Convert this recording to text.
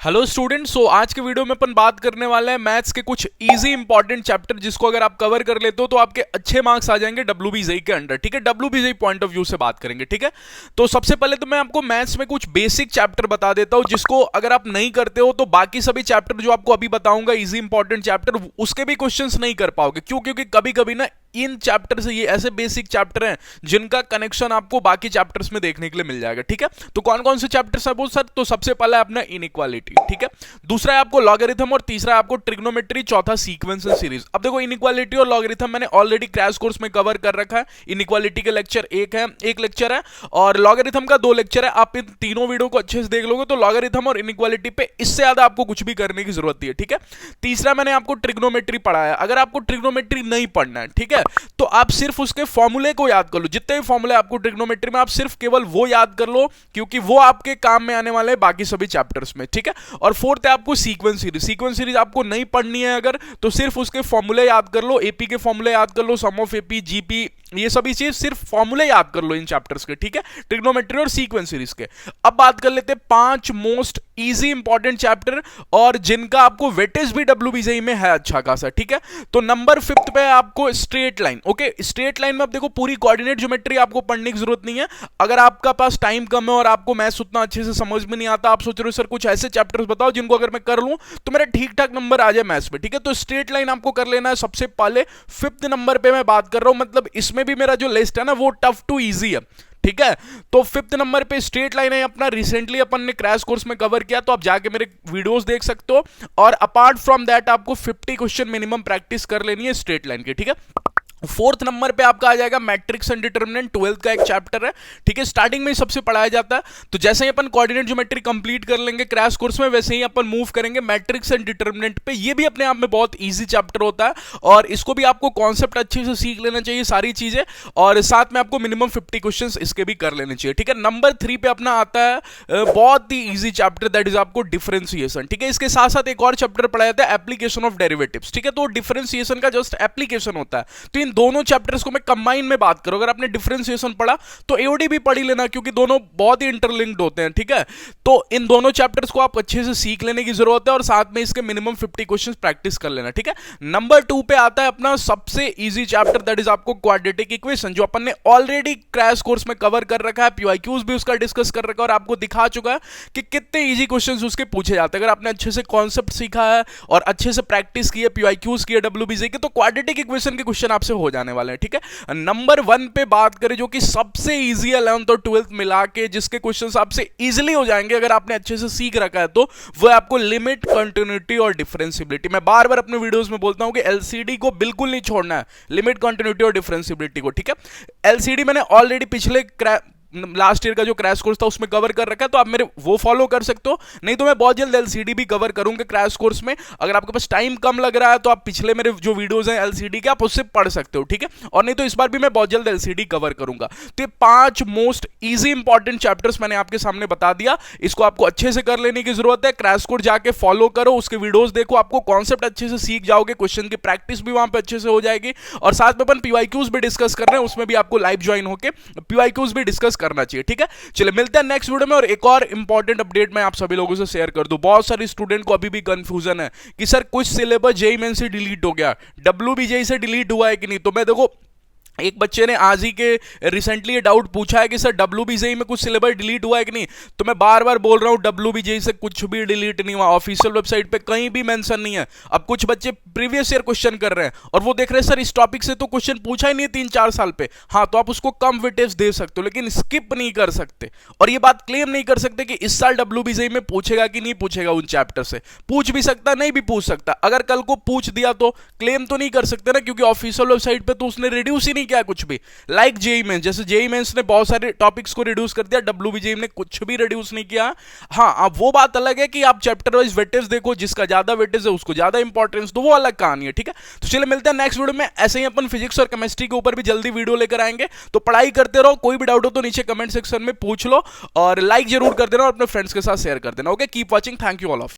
Hello students. सो आज के video में अपन बात करने वाले हैं मैथ्स के कुछ इजी इंपॉर्टेंट चैप्टर जिसको अगर आप कवर कर लेते हो तो आपके अच्छे मार्क्स आ जाएंगे डब्ल्यूबीजेई के अंडर। ठीक है, डब्ल्यूबीजेई पॉइंट ऑफ व्यू से बात करेंगे। ठीक है, तो सबसे पहले तो मैं आपको मैथ्स में कुछ बेसिक चैप्टर बता देता हूं जिसको अगर आप नहीं करते हो तो बाकी सभी चैप्टर जो आपको अभी बताऊंगा इजी इंपॉर्टेंट चैप्टर उसके भी क्वेश्चंस नहीं कर पाओगे। क्यों? क्योंकि कभी कभी ना इन चैप्टर से ये ऐसे बेसिक चैप्टर हैं जिनका कनेक्शन आपको बाकी चैप्टर्स में देखने के लिए मिल जाएगा। ठीक है, तो कौन कौन से चैप्टर्स है वो सर? तो सबसे पहला है अपना इनइक्वालिटी, ठीक है, दूसरा है आपको लॉगरिथम और तीसरा है आपको ट्रिग्नोमेट्री, चौथा सीक्वेंस एंड सीरीज। अब देखो इनइक्वालिटी और लॉगरिथम मैंने ऑलरेडी क्रैश कोर्स में कवर कर रखा है। इनइक्वालिटी के लेक्चर एक लेक्चर है और लॉगरिथम का 2 लेक्चर है। आप इन तीनों वीडियो को अच्छे से देख लोगे तो लॉगरिथम और इनइक्वालिटी पे इससे ज्यादा आपको कुछ भी करने की जरूरत नहीं है। ठीक है, तीसरा मैंने आपको ट्रिग्नोमेट्री पढ़ाया। अगर आपको ट्रिग्नोमेट्री नहीं पढ़ना है, ठीक है, तो आप सिर्फ उसके फॉर्मूले को याद कर लो। जितने भी फॉर्मूले आपको ट्रिग्नोमेट्री में आप सिर्फ केवल वो याद कर लो क्योंकि वो आपके काम में आने वाले हैं बाकी सभी चैप्टर्स में। ठीक है, और फोर्थ है आपको सीक्वेंस सीरीज। सीक्वेंस सीरीज आपको नहीं पढ़नी है अगर तो सिर्फ उसके फॉर्मूले याद कर लो, एपी के फॉर्मूले याद कर लो, सम ऑफ एपी, जीपी, ये सभी चीज सिर्फ फॉर्मूले याद कर लो इन चैप्टर्स के। ठीक है, ट्रिग्नोमेट्री और सीक्वेंस सीरीज के। अब बात कर लेते हैं 5 मोस्ट इजी इंपॉर्टेंट चैप्टर और जिनका आपको वेटेज भी डब्ल्यूबीजेई में है अच्छा खासा। ठीक है, तो नंबर 5 पे आपको straight line. Okay, straight line में अब देखो पूरी कोऑर्डिनेट ज्योमेट्री आपको पढ़ने की जरूरत नहीं है। अगर आपका पास टाइम कम है और आपको मैथ्स उतना अच्छे से समझ में नहीं आता, आप सोच रहे हो सर कुछ ऐसे चैप्टर्स बताओ जिनको अगर मैं कर लूं तो मेरा ठीक ठाक नंबर आ जाए मैथ्स में। ठीक है, तो स्ट्रेट लाइन आपको कर लेना है सबसे पहले। 5th नंबर पे मैं बात कर रहा हूं, मतलब इसमें भी मेरा जो लिस्ट है ना वो टफ टू इजी है। ठीक है, तो 5th नंबर पे स्ट्रेट लाइन है अपना। रिसेंटली अपन ने क्रैश कोर्स में कवर किया तो आप जाके मेरे वीडियोस देख सकते हो। और अपार्ट फ्रॉम दैट आपको 50 क्वेश्चन मिनिमम प्रैक्टिस कर लेनी है स्ट्रेट लाइन की। ठीक है, 4th नंबर पे आपका आ जाएगा मैट्रिक्स एंड डिटरमिनेंट, 12th का एक चैप्टर है। ठीक है, स्टार्टिंग में ही सबसे पढ़ाया जाता है। तो जैसे ही अपन कोऑर्डिनेट ज्योमेट्री कंप्लीट कर लेंगे क्रैश कोर्स में वैसे ही अपन मूव करेंगे मैट्रिक्स एंड डिटरमिनेंट पे। ये भी अपने आप में बहुत इजी चैप्टर होता है और इसको भी आपको कॉन्सेप्ट अच्छे से सीख लेना चाहिए सारी चीजें, और साथ में आपको मिनिमम 50 क्वेश्चन इसके भी कर लेने चाहिए। ठीक है, नंबर 3 पे अपना आता है बहुत ही ईजी चैप्टर, दैट इज आपको डिफरेंशिएशन। ठीक है, इसके साथ साथ एक और चैप्टर पढ़ाया जाता है एप्लीकेशन ऑफ डेरिवेटिव्स। ठीक है, तो डिफरेंशिएशन का जस्ट एप्लीकेशन होता है। तो इन दोनों चैप्टर्स को मैं कंबाइन में बात करूं, अगर आपने डिफरेंशिएशन पढ़ा तो एओडी भी पढ़ ही लेना क्योंकि दोनों बहुत ही इंटरलिंक्ड होते हैं। ठीक है, तो इन दोनों चैप्टर्स को आप अच्छे से सीख लेने की जरूरत है और साथ में इसके मिनिमम 50 क्वेश्चंस प्रैक्टिस कर लेना। ठीक है, नंबर 2 पे आता है अपना सबसे इजी चैप्टर, दैट इज आपको क्वाड्रेटिक इक्वेशन, जो अपन ने ऑलरेडी क्रैश कोर्स में कवर कर रखा है। पीवाईक्यूज भी उसका डिस्कस कर रखा है और आपको दिखा चुका है कि कितने इजी क्वेश्चंस उसके पूछे जाते हैं। अगर आपने अच्छे से कॉन्सेप्ट सीखा है और अच्छे से प्रैक्टिस की है, पीवाईक्यूज की है डब्ल्यूबीजेई की, तो क्वाड्रेटिक इक्वेशन के क्वेश्चन आपसे हो जाने वाले हैं। ठीक है, नंबर 1 पे बात करें जो कि सबसे इजी है 11th और 12th मिला के, जिसके क्वेश्चंस आपसे इजीली हो जाएंगे अगर आपने अच्छे से सीख रखा है, तो वो है आपको लिमिट, कंटिन्यूटी और डिफरेंशियबिलिटी। मैं बार बार अपने वीडियोस में बोलता हूं कि एलसीडी को बिल्कुल नहीं छोड़ना है, लिमिट, कंटिन्यूटी और डिफरेंशियबिलिटी को। ठीक है, एलसीडी मैंने ऑलरेडी पिछले लास्ट ईयर का जो क्रैश कोर्स था उसमें कवर कर रखा है, तो आप मेरे वो फॉलो कर सकते हो। नहीं तो मैं बहुत जल्द एलसीडी भी कवर करूंगा क्रैश कोर्स में। अगर आपके पास टाइम कम लग रहा है तो आप पिछले मेरे जो वीडियोस हैं एलसीडी के आप उससे पढ़ सकते हो। ठीक है, और नहीं तो इस बार भी मैं बहुत जल्द एलसीडी कवर करूंगा। तो ये 5 मोस्ट इजी इंपॉर्टेंट चैप्टर्स मैंने आपके सामने बता दिया, इसको आपको अच्छे से कर लेने की जरूरत है। क्रैश कोर्स जाके फॉलो करो, उसके वीडियोस देखो, आपको कॉन्सेप्ट अच्छे से सीख जाओगे, क्वेश्चन की प्रैक्टिस भी वहां पर अच्छे से हो जाएगी। और साथ में अपन पीवाईक्यूज भी डिस्कस कर रहे हैं, उसमें भी आपको लाइव ज्वाइन होकर पीवाईक्यूज भी डिस्कस करना चाहिए। ठीक है, चलिए मिलते हैं नेक्स्ट वीडियो में। और एक और इंपॉर्टेंट अपडेट मैं आप सभी लोगों से शेयर कर दूं। बहुत सारे स्टूडेंट को अभी भी कंफ्यूजन है कि सर कुछ सिलेबस जेईई मेंस से डिलीट हो गया, डब्ल्यूबीजेई से डिलीट हुआ है कि नहीं। तो मैं देखो एक बच्चे ने आज ही के रिसेंटली ये डाउट पूछा है कि सर डब्ल्यूबीजेई में कुछ सिलेबस डिलीट हुआ है कि नहीं। तो मैं बार बार बोल रहा हूं डब्ल्यूबीजेई से कुछ भी डिलीट नहीं हुआ, ऑफिशियल वेबसाइट पे कहीं भी मेंशन नहीं है। अब कुछ बच्चे प्रीवियस ईयर क्वेश्चन कर रहे हैं और वो देख रहे हैं सर इस टॉपिक से तो क्वेश्चन पूछा ही नहीं 3-4 साल पे। हाँ, तो आप उसको कम वेटेज दे सकते हो लेकिन स्किप नहीं कर सकते, और ये बात क्लेम नहीं कर सकते कि इस साल डब्ल्यूबीजेई में पूछेगा कि नहीं पूछेगा। उन चैप्टर से पूछ भी सकता, नहीं भी पूछ सकता। अगर कल को पूछ दिया तो क्लेम तो नहीं कर सकते ना, क्योंकि ऑफिशियल वेबसाइट पे तो उसने रिड्यूस ही नहीं किया कुछ भी। लाइक जेईई मेंस, जैसे जेईई मेंस ने बहुत सारे टॉपिक्स को रिड्यूस कर दिया, डब्ल्यूबीजेई ने कुछ भी रिड्यूस नहीं किया। हाँ, अब वो बात अलग है कि आप चैप्टर वाइज वेटेज देखो, जिसका ज्यादा वेटेज है उसको ज्यादा इंपॉर्टेंस दो, वो अलग कहानी है। ठीक है, तो चलिए मिलते हैं नेक्स्ट वीडियो में। ऐसे ही अपन फिजिक्स और केमिस्ट्री के ऊपर भी जल्दी वीडियो लेकर आएंगे, तो पढ़ाई करते रहो। कोई भी डाउट हो तो नीचे कमेंट सेक्शन में पूछ लो और लाइक जरूर कर देना और अपने फ्रेंड्स के साथ शेयर कर देना। Okay, keep watching, thank you all of you.